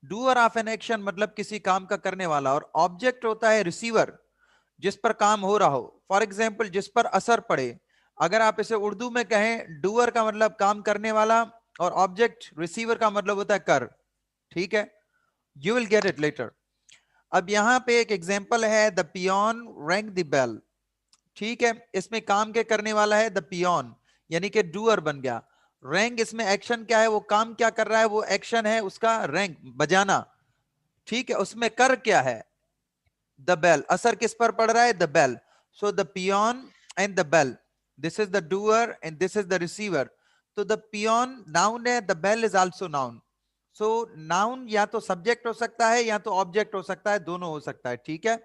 Doer of an action मतलब किसी काम का करने वाला, और ऑब्जेक्ट होता है रिसीवर, जिस पर काम हो रहा हो। फॉर एग्जाम्पल जिस पर असर पड़े। अगर आप इसे उर्दू में कहें, डूअर का मतलब काम करने वाला, और ऑब्जेक्ट रिसीवर का मतलब होता है कर। ठीक है, you will get it later. अब यहां पे एक एग्जाम्पल है, the peon rang the bell. ठीक है, इसमें काम के करने वाला है द पियोन, यानी कि डूअर बन गया। रैंग इसमें एक्शन क्या है, वो काम क्या कर रहा है, वो एक्शन है उसका रैंग बजाना। ठीक है, उसमें कर क्या है, द बेल। असर किस पर पड़ रहा है, the bell. So the peon and the bell, this is the doer and this is the receiver. तो द पियोन नाउन है, the bell is also noun. So noun या तो सब्जेक्ट हो सकता है या तो ऑब्जेक्ट हो सकता है, दोनों हो सकता है। ठीक है,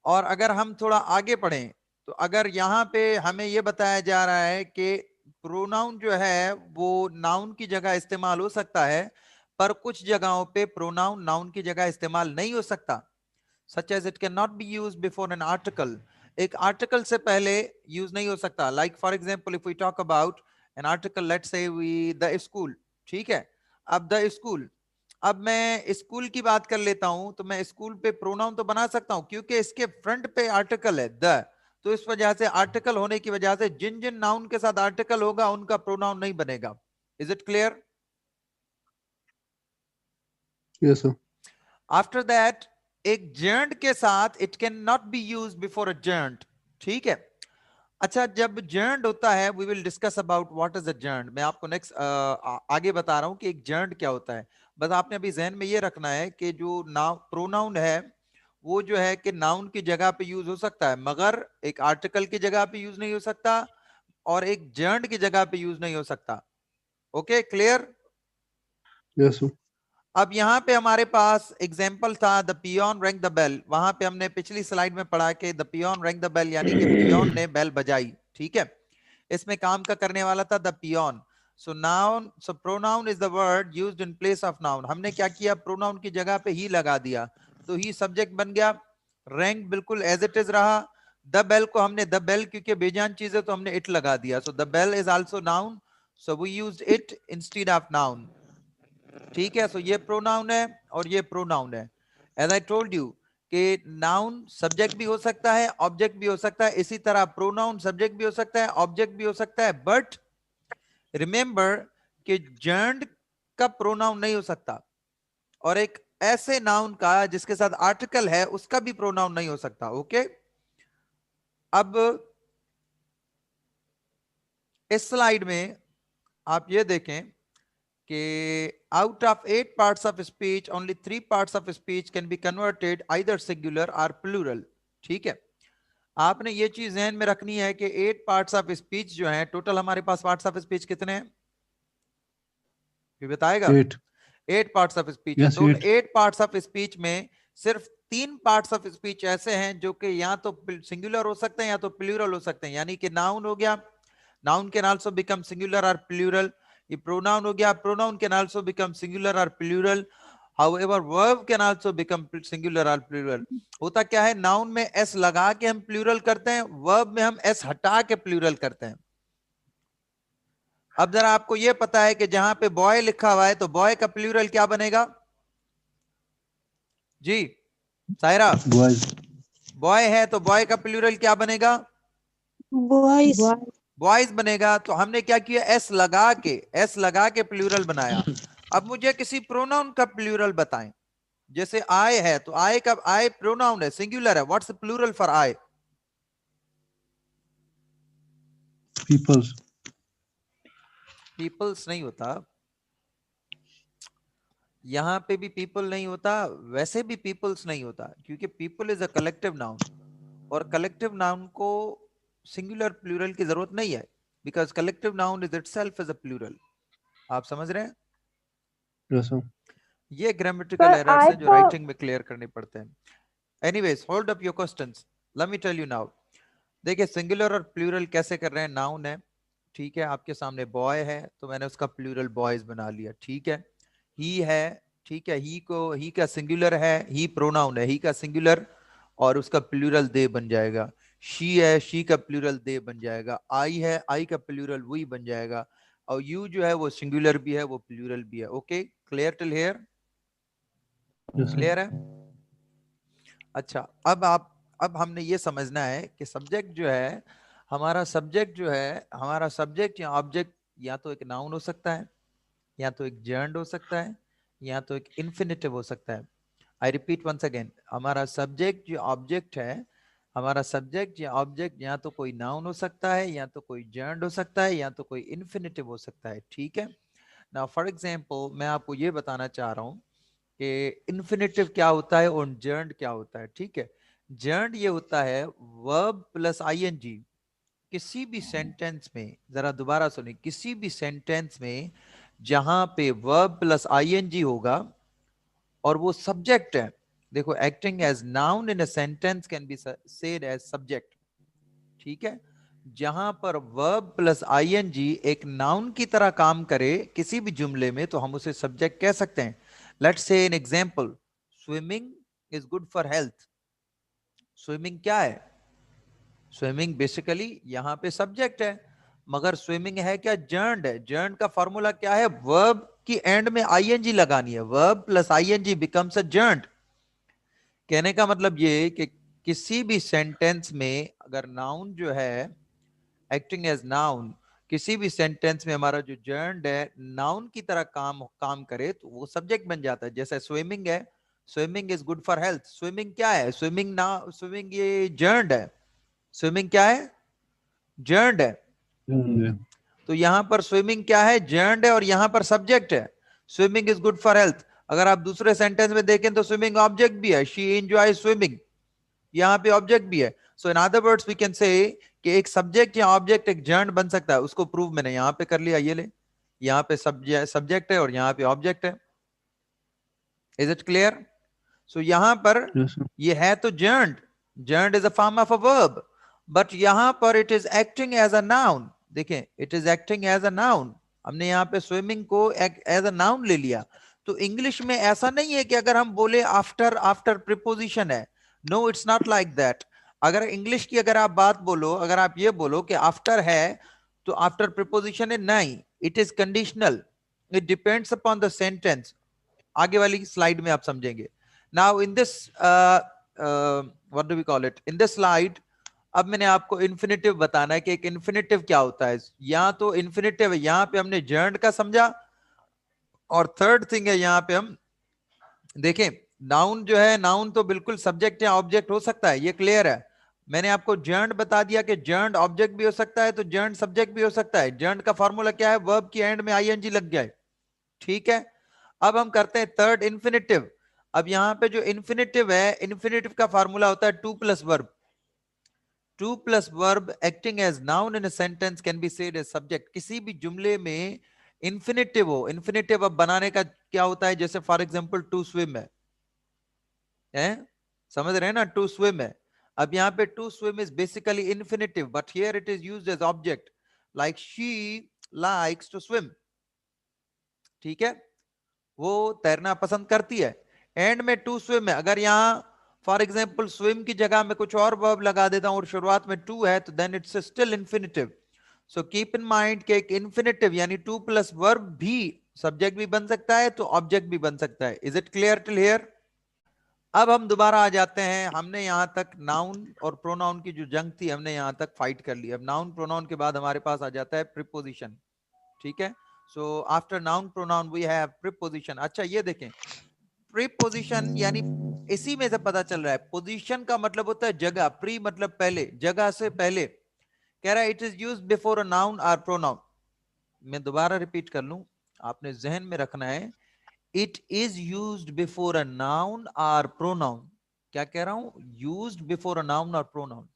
और अगर हम थोड़ा आगे पढ़ें तो अगर यहां पे हमें यह बताया जा रहा है कि प्रोनाउन जो है वो नाउन की जगह इस्तेमाल हो सकता है, पर कुछ जगहों पे प्रोनाउन नाउन की जगह इस्तेमाल नहीं हो सकता। Such as it can not be use before an article, एक आर्टिकल से पहले यूज नहीं हो सकता। Like for example if we talk about an article, let's say we the school. ठीक है, अब द स्कूल, अब मैं स्कूल की बात कर लेता हूं, तो मैं स्कूल पे प्रोनाउन तो बना सकता हूं क्योंकि इसके फ्रंट पे आर्टिकल है द। तो इस वजह से आर्टिकल होने की वजह से जिन जिन नाउन के साथ आर्टिकल होगा उनका प्रोनाउन नहीं बनेगा। Is it clear? Yes, sir. After that, एक जर्न्ड के साथ it can not be use before a gerund. ठीक है, अच्छा जब जर्न्ड होता है, we will discuss about what is a gerund. मैं आपको नेक्स्ट आगे बता रहा हूं कि एक जर्न्ड क्या होता है। बस आपने अभी जहन में ये रखना है कि जो नाउन प्रोनाउन है वो जो है कि नाउन की जगह पे यूज हो सकता है, मगर एक आर्टिकल की जगह पे यूज नहीं हो सकता, और एक जर्न्ड की जगह पे यूज नहीं हो सकता। Okay, clear? Yes, sir. अब यहां पे हमारे पास एग्जाम्पल था, the peon rang the bell. वहां पे हमने पिछली स्लाइड में पढ़ा कि the peon rang the bell, यानी कि पियोन ने बेल बजाई। ठीक है, इसमें काम का करने वाला था the peon. So noun, so pronoun is the word used in place of noun. हमने क्या किया, प्रोनाउन की जगह पे ही लगा दिया, तो ही सब्जेक्ट बन गया। रैंक बिल्कुल एज इट इज रहा। द बेल को हमने द बेल, क्योंकि बेजान चीज है तो हमने इट लगा दिया, so the bell is also noun, so we used it instead of noun. ठीक है, सो ये प्रोनाउन है और ये प्रोनाउन है। एज आई टोल्ड यू कि नाउन सब्जेक्ट भी हो सकता है, ऑब्जेक्ट भी हो सकता है, इसी तरह प्रोनाउन सब्जेक्ट भी हो सकता है, ऑब्जेक्ट भी हो सकता है। बट रिमेंबर कि जर्न्ड का प्रोनाउन नहीं हो सकता, और एक ऐसे नाउन का जिसके साथ आर्टिकल है उसका भी प्रोनाउन नहीं हो सकता। ओके, अब इस स्लाइड में आप ये देखें कि out of 8 parts of speech, only 3 parts of speech can be converted either singular or plural। ठीक है, आपने ये चीज ध्यान में रखनी है कि 8 parts of speech जो हैं, टोटल हमारे पास parts of speech कितने हैं, ये बताएगा? 8. 8 parts of speech है, Yes, तो उन 8. 8 parts of speech में सिर्फ 3 parts of speech ऐसे हैं जो कि या तो सिंगुलर हो सकते हैं या तो प्लूरल हो सकते हैं। यानी कि नाउन हो गया, noun can also become singular और प्लूरल। ये प्रोनाउन हो गया, pronoun can also become singular और plural. However verb can also become singular और प्लूरल। होता क्या है, नाउन में एस लगा के हम प्लूरल करते हैं, वर्ब में हम एस हटा के प्लूरल करते हैं। अब जरा आपको यह पता है कि जहां पे बॉय लिखा हुआ है तो बॉय का प्लूरल क्या बनेगा जी? सायरा, Boys. बॉय है तो बॉय का प्लूरल क्या बनेगा? Boys. बॉयज बनेगा। तो हमने क्या किया, एस लगा के प्लूरल बनाया। अब मुझे किसी प्रोनाउन का प्लूरल बताएं। जैसे आई है तो आई का, आई प्रोनाउन है, सिंगुलर है, what's plural for I? Peoples. Peoples नहीं होता, यहां पे भी पीपल नहीं होता, वैसे भी पीपल्स नहीं होता, क्योंकि people is a collective noun, और कलेक्टिव नाउन को सिंगुलर प्लूरल की जरूरत नहीं है, because collective noun is itself is a plural. आप समझ रहे हैं? Yes, sir. ये ग्रामेटिकल Sir, एरर्स I हैं जो thought राइटिंग में क्लियर करने पड़ते हैं। Anyways, hold up your questions, let me tell you now. देखिए सिंगुलर और प्लूरल कैसे कर रहे हैं। नाउन है, ठीक है, आपके सामने बॉय है तो मैंने उसका प्लूरल बॉयज बना लिया। ठीक है, ही है, ठीक है, ही को, ही का सिंगुलर है, ही प्रोनाउन है, ही का सिंगुलर, और उसका प्लूरल दे बन जाएगा। शी है, शी का प्लूरल दे बन जाएगा। आई है, आई का प्लूरल वही बन जाएगा। और यू जो है वो सिंगुलर भी है, वो प्लूरल भी है। Okay, clear till here? Yes, sir. Clear है? अच्छा, अब हमने ये समझना है कि सब्जेक्ट जो है, हमारा सब्जेक्ट या ऑब्जेक्ट या तो एक नाउन हो सकता है, या तो एक जर्नड हो सकता है, या तो एक इन्फिनेटिव हो सकता है। आई रिपीट वंस अगेन, हमारा सब्जेक्ट जो ऑब्जेक्ट है, हमारा सब्जेक्ट या ऑब्जेक्ट या तो कोई नाउन हो सकता है, या तो कोई जर्नड हो सकता है, या तो कोई इन्फिनेटिव हो सकता है। ठीक है ना? फॉर एग्जाम्पल मैं आपको ये बताना चाह रहा हूँ कि इन्फिनेटिव क्या होता है और जर्नड क्या होता है। ठीक है, जर्नड ये होता है वर्ब प्लस आईएनजी। किसी भी सेंटेंस में, जरा दोबारा सुनिए, किसी भी सेंटेंस में जहां पे वर्ब प्लस आईएनजी होगा और वो सब्जेक्ट है, देखो acting as noun in a sentence can be said as subject. ठीक है, जहां पर वर्ब प्लस आईएनजी एक नाउन की तरह काम करे किसी भी जुमले में, तो हम उसे सब्जेक्ट कह सकते हैं। Let's say an example, swimming is good for health. Swimming क्या है? स्विमिंग बेसिकली यहां पे सब्जेक्ट है, मगर स्विमिंग है क्या? जर्नड है। जर्नड का फॉर्मूला क्या है? वर्ब की एंड में आईएनजी लगानी है, verb plus ING becomes a gerund. कहने का मतलब ये कि किसी भी सेंटेंस में अगर नाउन जो है एक्टिंग एज नाउन, किसी भी सेंटेंस में हमारा जो जर्नड है नाउन की तरह काम करे तो वो सब्जेक्ट बन जाता है। जैसे स्विमिंग है, swimming is good for health. Swimming क्या है? स्विमिंग ये जर्नड है। स्विमिंग क्या है? जर्नड है। Yeah. तो यहां पर स्विमिंग क्या है? जर्नड है, और यहां पर सब्जेक्ट है। Swimming is good for health. अगर आप दूसरे सेंटेंस में देखें तो स्विमिंग ऑब्जेक्ट भी है, शी एंजॉय स्विमिंग, यहाँ पे ऑब्जेक्ट भी है। So in other words we can say कि एक सब्जेक्ट या ऑब्जेक्ट एक जर्नड बन सकता है। उसको प्रूव मैंने यहाँ पे कर लिया, ये ले, यहाँ पे सब्जेक्ट है और यहाँ पे ऑब्जेक्ट है। Is it clear? सो यहां पर Yes, sir. ये है तो gerund, gerund is a form of a verb, but यहां पर it is acting as a noun. देखें, it is acting as a noun. हमने यहाँ पे स्विमिंग को एज अ नाउन ले लिया। तो इंग्लिश में ऐसा नहीं है कि अगर हम बोले आफ्टर, आफ्टर प्रीपोजिशन है। No, it's not like that. अगर इंग्लिश की अगर आप बात बोलो, अगर आप ये बोलो कि आफ्टर है तो आफ्टर प्रीपोजिशन है, नहीं, it is conditional. It depends upon the sentence. आगे वाली स्लाइड में आप समझेंगे। Now in this what do we call it, in this slide अब मैंने आपको इन्फिनेटिव बताना है कि एक इन्फिनेटिव क्या होता है। यहां तो इन्फिनेटिव है, यहां पे हमने जर्नड का समझा, और थर्ड थिंग है यहां पे हम देखें, नाउन जो है, नाउन तो बिल्कुल सब्जेक्ट या ऑब्जेक्ट हो सकता है, ये क्लियर है। मैंने आपको जर्नड बता दिया कि जर्नड ऑब्जेक्ट भी हो सकता है, तो जर्नड सब्जेक्ट भी हो सकता है। जर्नड का फॉर्मूला क्या है? वर्ब की एंड में आईएनजी लग जाए। ठीक है, अब हम करते हैं थर्ड, इन्फिनेटिव। अब यहां पे जो इन्फिनेटिव है, इन्फिनेटिव का फार्मूला होता है to plus verb. To plus verb acting as noun in a sentence can be said as subject. किसी भी जुमले में इन्फिनेटिव हो, इन्फिनेटिव अब बनाने का क्या होता है? जैसे फॉर एग्जांपल टू स्विम है? समझ रहे हैं ना? टू स्विम है। अब यहाँ पे to swim is basically infinitive, but here it is used as object, like she likes to swim. ठीक है, वो तैरना पसंद करती है। एंड में टू स्विम है। अगर यहाँ फॉर एग्जाम्पल स्विम की जगह में कुछ और वर्ब लगा देता हूं और शुरुआत में टू है, तो then it's still infinitive. So keep in mind कि एक इन्फिनेटिव यानी टू प्लस वर्ब भी सब्जेक्ट भी बन सकता है, तो ऑब्जेक्ट भी बन सकता है। Is it clear till here? अब हम दोबारा आ जाते हैं, हमने यहां तक नाउन और प्रोनाउन की जो जंग थी हमने यहां तक फाइट कर ली। अब नाउन प्रोनाउन के बाद हमारे पास आ जाता है प्रीपोजिशन। ठीक है, so after noun pronoun we have preposition. अच्छा ये देखें, प्रीपोजिशन यानी इसी में से पता चल रहा है, पोजीशन का मतलब होता है जगह, प्री मतलब पहले, जगह से पहले। कह रहा है it is used before a noun और प्रोनाउन। मैं दोबारा रिपीट कर लूं, आपने जहन में रखना है, it is used before a noun और प्रोनाउन। क्या कह रहा हूं? यूज्ड बिफोर अ नाउन और प्रोनाउन।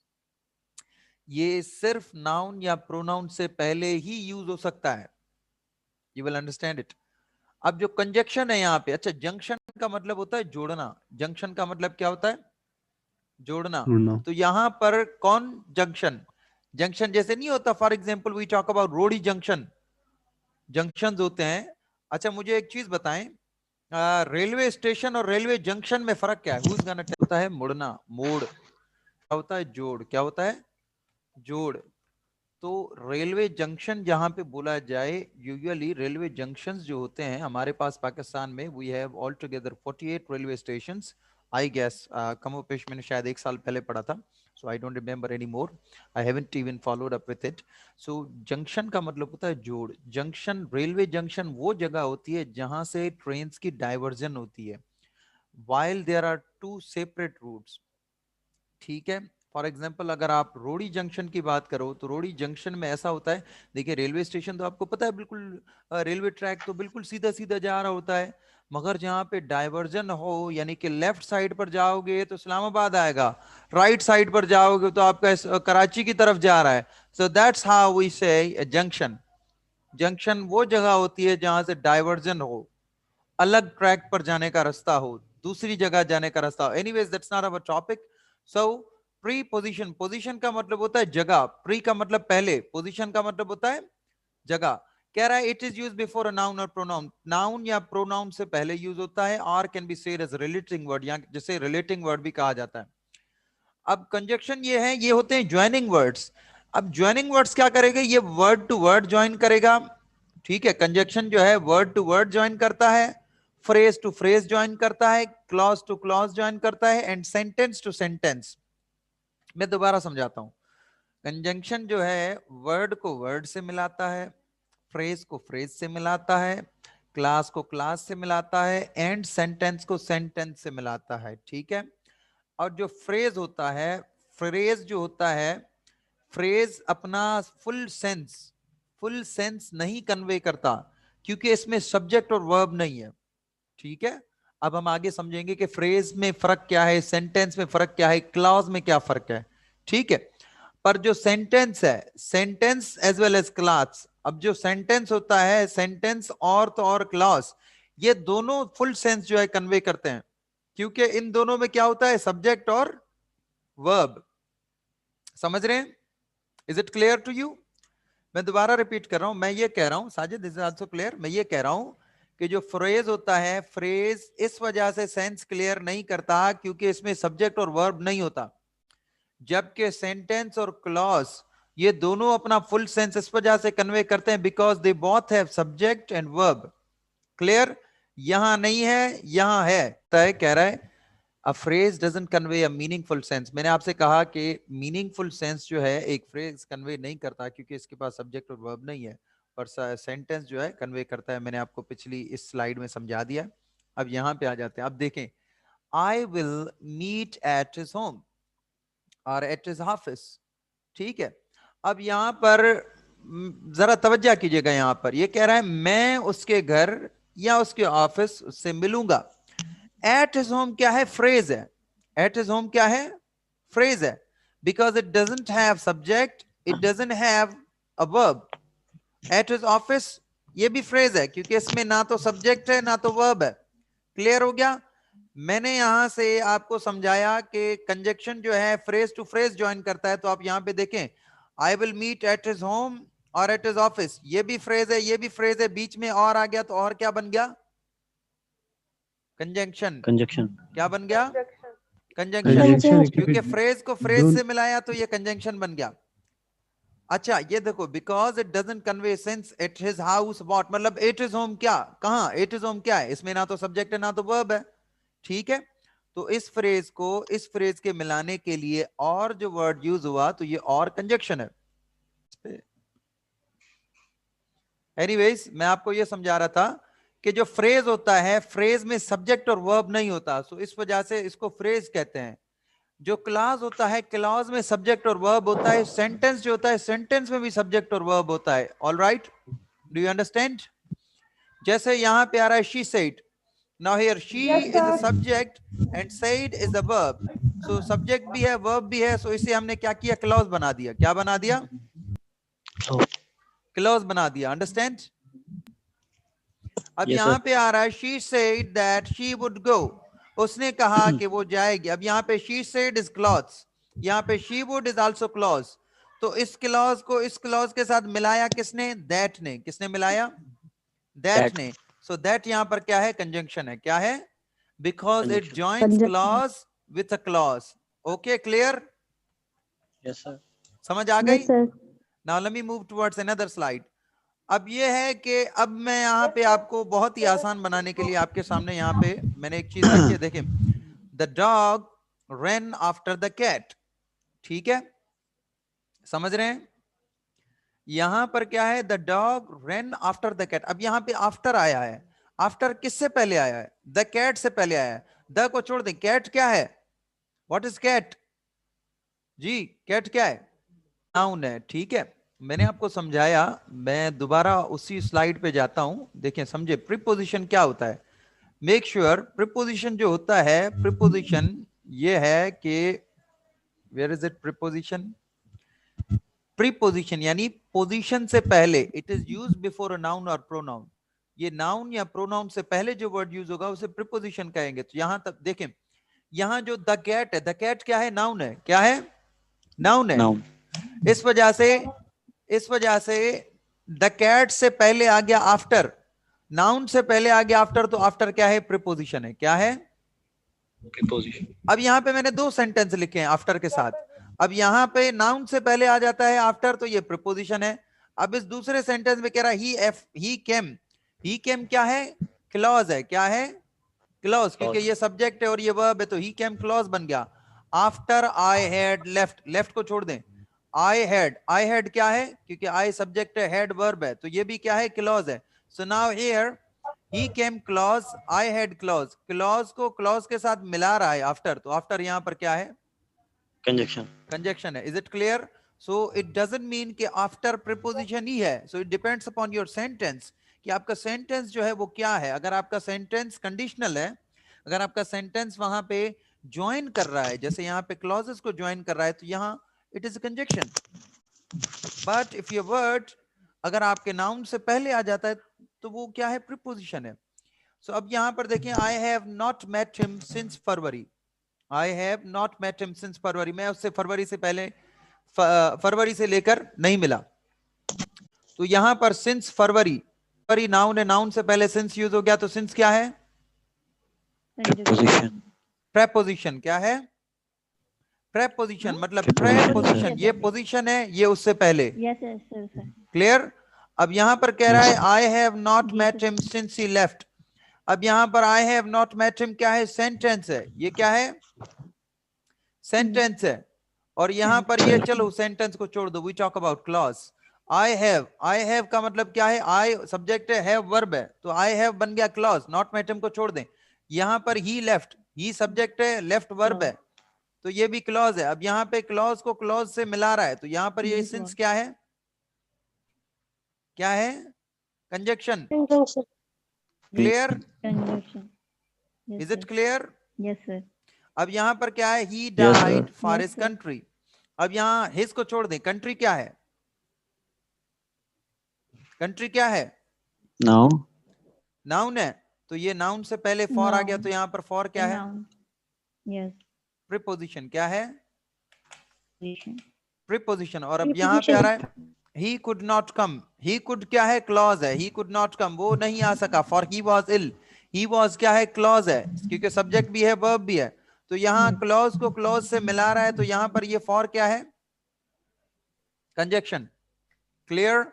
ये सिर्फ नाउन या प्रोनाउन से पहले ही यूज हो सकता है। You will understand it. अब जो कंजक्शन है यहाँ पे, अच्छा जंक्शन का मतलब होता है जोड़ना। जंक्शन का मतलब क्या होता है? जोड़ना। Or no. तो यहां पर कौन जंक्शन? जंक्शन जैसे नहीं होता, for example we talk about road junction, junction होते हैं। अच्छा मुझे एक चीज बताएं, रेलवे स्टेशन और रेलवे जंक्शन में फर्क क्या है? Who's gonna tell? होता है मुड़ना, मोड़। क्या होता है? जोड़। क्या होता है? जोड़। तो रेलवे जंक्शन जहां पे बोला जाए, यूजुअली रेलवे जंक्शंस जो होते हैं हमारे पास पाकिस्तान में, we have all together 48 railway stations I guess. कमोपेश मैंने शायद 1 साल पहले पढ़ा था, so I don't remember any more, I haven't even followed up with it. So junction का मतलब होता है जोड़। जंक्शन, रेलवे जंक्शन वो जगह होती है जहां से ट्रेन्स की डाइवर्जन होती है while there are two separate routes। ठीक है, फॉर एग्जाम्पल अगर आप रोड़ी जंक्शन की बात करो तो रोड़ी जंक्शन में ऐसा होता है, देखिए रेलवे स्टेशन तो आपको पता है बिल्कुल, रेलवे ट्रैक तो बिल्कुल सीधा सीधा जा रहा होता है, मगर जहां पे डाइवर्जन हो यानी कि लेफ्ट साइड पर जाओगे तो इस्लामाबाद आएगा, राइट साइड पर जाओगे तो आपका कराची की तरफ जा रहा है। सो दैट्स हाउ वी से जंक्शन। जंक्शन वो जगह होती है जहां से डाइवर्जन हो, अलग ट्रैक पर जाने का रास्ता हो, दूसरी जगह जाने का रास्ता हो। Anyways that's not our topic. So pre position, position का मतलब होता है जगह, प्री का मतलब पहले, पोजीशन का मतलब होता है जगह। कह रहा है it is use before a noun और प्रोनाउन, नाउन या प्रोनाउन से पहले यूज होता है, और can be said as relating word, या जैसे रिलेटिंग वर्ड भी कहा जाता है। अब कंजक्शन ये है, ये होते हैं ज्वाइनिंग वर्ड्स। अब ज्वाइनिंग वर्ड्स क्या करेगा, ये वर्ड टू वर्ड ज्वाइन करेगा। ठीक है, कंजक्शन जो है वर्ड टू वर्ड ज्वाइन करता है, फ्रेज टू फ्रेज ज्वाइन करता है, क्लॉज टू क्लॉज ज्वाइन करता है, एंड सेंटेंस टू सेंटेंस। मैं दोबारा समझाता हूं। कंजंक्शन जो है वर्ड को वर्ड से मिलाता है, फ्रेज को फ्रेज से मिलाता है, क्लास को क्लास से मिलाता है, एंड सेंटेंस को सेंटेंस से मिलाता है। ठीक है, और जो फ्रेज होता है, फ्रेज जो होता है, फ्रेज अपना फुल सेंस नहीं कन्वे करता, क्योंकि इसमें सब्जेक्ट और वर्ब नहीं है। ठीक है, अब हम आगे समझेंगे कि फ्रेज में फर्क क्या है, सेंटेंस में फर्क क्या है, क्लॉज में क्या फर्क है। ठीक है, पर जो सेंटेंस है, sentence as well as clause, अब जो सेंटेंस होता है, सेंटेंस और तो और क्लॉज, ये दोनों फुल सेंस जो है कन्वे करते हैं, क्योंकि इन दोनों में क्या होता है, सब्जेक्ट और वर्ब। समझ रहे हैं? Is it clear to you? मैं दोबारा रिपीट कर रहा हूं, मैं ये कह रहा हूं, साजिद इज आल्सो क्लियर, मैं ये कह रहा हूं कि जो फ्रेज होता है, फ्रेज इस वजह से सेंस क्लियर नहीं करता क्योंकि इसमें सब्जेक्ट और वर्ब नहीं होता, जबकि सेंटेंस और क्लॉज ये दोनों अपना फुल सेंस इस वजह से कन्वे करते हैं because they both have subject and verb. Clear? यहां नहीं है, यहां है। तय कह रहा है A phrase doesn't convey a meaningful sense। मैंने आपसे कहा कि meaningful sense जो है एक फ्रेज कन्वे नहीं करता क्योंकि इसके पास सब्जेक्ट और वर्ब नहीं है, पर सेंटेंस जो है कन्वे करता है। मैंने आपको पिछली इस स्लाइड में समझा दिया। अब यहां पे आ जाते हैं। अब देखें, I will meet at his home और at his office। ठीक है, अब यहां पर जरा तवज्जो कीजिएगा, यहां पर ये कह रहा है मैं उसके घर या उसके ऑफिस से मिलूंगा। एट हिज होम क्या है, फ्रेज है। एट हिज होम क्या है, फ्रेज है, because it doesn't have subject, it doesn't have a verb. Eight his office ये भी फ्रेज है क्योंकि इसमें ना तो सब्जेक्ट है ना तो वर्ब है। क्लियर हो गया? मैंने यहां से आपको समझाया कि कंजक्शन जो है फ्रेज टू फ्रेज ज्वाइन करता है, तो आप यहां पे देखें, I will meet at his home और एट हिज ऑफिस, ये भी फ्रेज है, ये भी फ्रेज है, बीच में और आ गया तो और क्या बन गया, कंजंक्शन। कंजक्शन। क्या बन गया, कंजंक्शन। कंजक्शन क्योंकि फ्रेज को फ्रेज से मिलाया तो ये कंजंक्शन बन गया। अच्छा ये देखो, because it doesn't convey sense at his house what, मतलब एट हिज होम क्या, कहां एट हिज होम क्या है, इसमें ना तो सब्जेक्ट है ना तो वर्ब है। ठीक है, तो इस फ्रेज को इस फ्रेज के मिलाने के लिए और जो वर्ड यूज हुआ तो ये और कंजक्शन है। एनीवेज मैं आपको ये समझा रहा था कि जो फ्रेज होता है, फ्रेज में सब्जेक्ट और वर्ब नहीं होता, सो इस वजह से इसको फ्रेज कहते हैं। जो क्लॉज होता है, क्लॉज में सब्जेक्ट और वर्ब होता है। सेंटेंस जो होता है, सेंटेंस में भी सब्जेक्ट और वर्ब होता है। All right, do you understand? जैसे यहां पे आ रहा है she said, now here she is a subject and said is a verb. So subject भी है वर्ब भी है, सो इसे हमने क्या किया, क्लॉज बना दिया। क्या बना दिया, क्लॉज बना दिया। अंडरस्टैंड? अब यहां पे आ रहा है she said that she would go, उसने कहा कि वो जाएगी। अब यहाँ पे शी सेड इज क्लॉज, यहाँ पे she would is also clause. तो इस क्लॉज को इस क्लॉज के साथ मिलाया किसने, दैट ने। किसने मिलाया, दैट ने। सो दैट यहाँ पर क्या है, कंजंक्शन है। क्या है, because it joins clause with a clause. Okay clear? Yes sir. समझ आ गई? Yes, sir. Now let me move towards another slide. अब ये है कि अब मैं यहाँ पे आपको बहुत ही आसान बनाने के लिए आपके सामने यहाँ पे मैंने एक चीज रखी है, देखिए, the dog ran after the cat. ठीक है, समझ रहे हैं? यहां पर क्या है, the dog ran after the cat. अब यहाँ पे आफ्टर आया है, आफ्टर किससे पहले आया है? द कैट से पहले आया है। द को छोड़ दें, कैट क्या है? व्हाट इज कैट जी? कैट क्या है? नाउन है। ठीक है, मैंने आपको समझाया, मैं दोबारा उसी स्लाइड पे जाता हूं, देखें समझे। प्रीपोजिशन क्या होता है? मेक श्योर प्रीपोजिशन जो होता है, प्रीपोजिशन ये है कि where is it? Preposition, preposition यानी पोजीशन से पहले, it is use before a noun और प्रोनाउन। ये नाउन या प्रोनाउन से पहले जो वर्ड यूज होगा उसे प्रीपोजिशन कहेंगे। तो यहां तक देखें, यहां जो द कैट है, द कैट क्या है? नाउन है। क्या है? नाउन है। नाउन। इस वजह से द कैट से पहले आ गया आफ्टर, नाउन से पहले आ गया आफ्टर, तो आफ्टर क्या है? प्रीपोजिशन है। क्या है? प्रीपोजिशन। अब यहां पे मैंने 2 सेंटेंस लिखे हैं आफ्टर के साथ। अब यहां पे नाउन से पहले आ जाता है आफ्टर, तो ये प्रीपोजिशन है। अब इस दूसरे सेंटेंस में कह रहा है ही केम। ही केम क्या है? क्लॉज है। क्या है? क्लॉज, क्योंकि ये सब्जेक्ट है और ये वर्ब है, तो ही केम क्लॉज बन गया। After I had left, left को छोड़ दें, आई हैड क्या है? क्योंकि आई सब्जेक्ट है, हैड वर्ब है, तो ये भी क्या है? क्लॉज है। So now here he came clause, I had clause, clause को clause के साथ मिला रहा है आफ्टर, तो आफ्टर यहां पर क्या है? कंजक्शन। कंजक्शन है। Is it clear? So it doesn't mean कि आफ्टर प्रीपोजिशन ही है। So it depends upon your sentence कि आपका सेंटेंस जो है वो क्या है। अगर आपका सेंटेंस कंडीशनल है, अगर आपका सेंटेंस वहां पे ज्वाइन कर रहा है, जैसे यहाँ पे क्लॉजेस को ज्वाइन कर रहा है, तो यहाँ it is conjunction. But if your word अगर आपके नाउन से पहले आ जाता है, तो वो क्या है? प्रीपोजिशन है। सो अब यहां पर देखें, I have not met him since February. I have not met him since February, मैं उससे फरवरी से पहले, फरवरी से लेकर नहीं मिला। तो यहां पर सिंस फरवरी, फरवरी नाउन है, नाउन से पहले सिंस यूज हो गया, तो सिंस क्या है? प्रीपोजिशन। प्रेपोजिशन। क्या है? प्रेपोजिशन, मतलब प्रेपोजिशन, ये पोजीशन है, ये उससे पहले। क्लियर? अब यहां पर कह रहा है I have not met him since he left. अब यहां पर I have not met him क्या है? सेंटेंस है। ये क्या है? सेंटेंस है। और यहां पर ये, चलो सेंटेंस को छोड़ दो, we talk about clause. I have का मतलब क्या है? आई सब्जेक्ट है, हैव वर्ब है, तो आई हैव बन गया क्लॉज। नॉट मेट हिम को छोड़ दें। यहां पर ही लेफ्ट, ही सब्जेक्ट है, लेफ्ट वर्ब है, तो ये भी क्लॉज है। अब यहां पे क्लॉज को क्लॉज से मिला रहा है, तो यहां पर ये सिंस क्या है? क्या है? Conjunction. Clear? Is it clear? Yes sir. अब यहां पर क्या है? He died for his country. अब यहां हिज को छोड़ दें, कंट्री क्या है? कंट्री क्या है? नाउन। नाउन है, तो ये नाउन से पहले फॉर आ गया, तो यहां पर फॉर क्या है? यस। प्रीपोजिशन। क्या है? प्रीपोजिशन। और अब यहां पे आ रहा है he could not come। he could क्या है? क्लॉज है। he could not come, वो नहीं आ सका, for he was ill। he was क्या है? क्लॉज है, क्योंकि सब्जेक्ट भी है, वर्ब भी है, तो यहां क्लॉज को क्लॉज से मिला रहा है, तो यहां पर ये फॉर क्या है? कंजक्शन। क्लियर?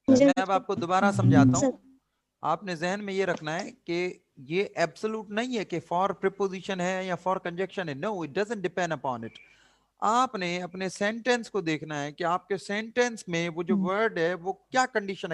मैं अब आपको दोबारा समझाता हूं। आपने जहन में ये रखना है कि ये एब्सोल्यूट नहीं है कि फॉर प्रीपोजिशन है या फॉर कंजक्शन है। No, it doesn't depend upon it. आपने अपने सेंटेंस को देखना है कि आपके सेंटेंस में वो जो वर्ड है वो क्या कंडीशन